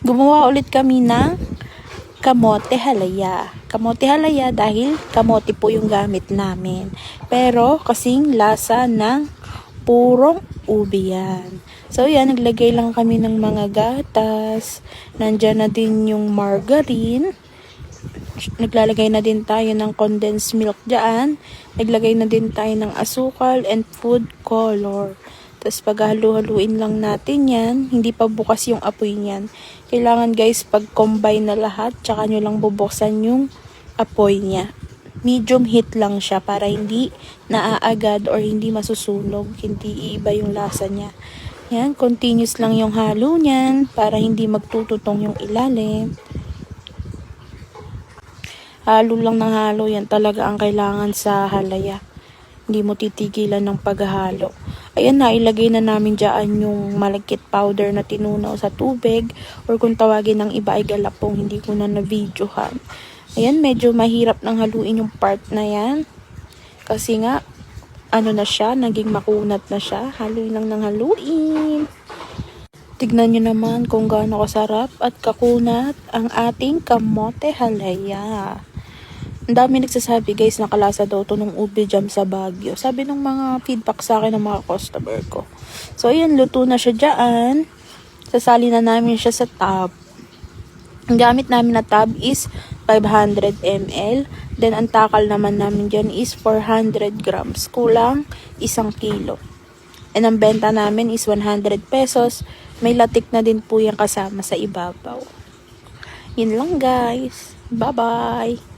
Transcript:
gumawa ulit kami ng kamote halaya. Kamote halaya dahil kamote po yung gamit namin. Pero kasing lasa ng purong ubi yan. So yan, naglagay lang kami ng mga gatas. Nandyan na din yung margarine. Naglalagay na din tayo ng condensed milk dyan. Naglagay na din tayo ng asukal and food color. Tapos paghalu-haluin lang natin yan. Hindi pa bukas yung apoy niyan. Kailangan guys, pag-combine na lahat, tsaka nyo lang bubuksan yung apoy niya. Medium heat lang siya para hindi naaagad or hindi masusunog. Hindi iiba yung lasa niya. Yan, continuous lang yung halo niyan para hindi magtututong yung ilalim. Halo lang ng halo, yan talaga ang kailangan sa halaya. Hindi mo titigilan ng paghalo. Ayan na, ilagay na namin dyan yung malagkit powder na tinunaw sa tubig. Or kung tawagin ng iba ay galapong, hindi ko na na-videohan. Ayan, medyo mahirap nang haluin yung part na yan. Kasi nga, ano na siya, naging makunat na siya. Haluin lang ng haluin. Tignan nyo naman kung gaano kasarap at kakunat ang ating kamote halaya. Ang dami nagsasabi guys, nakalasa daw to nung ubi jam sa Baguio. Sabi ng mga feedback sa akin ng mga customer ko. So ayan, luto na siya dyan. Sasali na namin siya sa tub. Ang gamit namin na tub is 500 ml. Then ang takal naman namin dyan is 400 grams. Kulang 1 kilo. And ang benta namin is 100 pesos. May latik na din po yung kasama sa ibabaw. Yun lang guys. Bye-bye!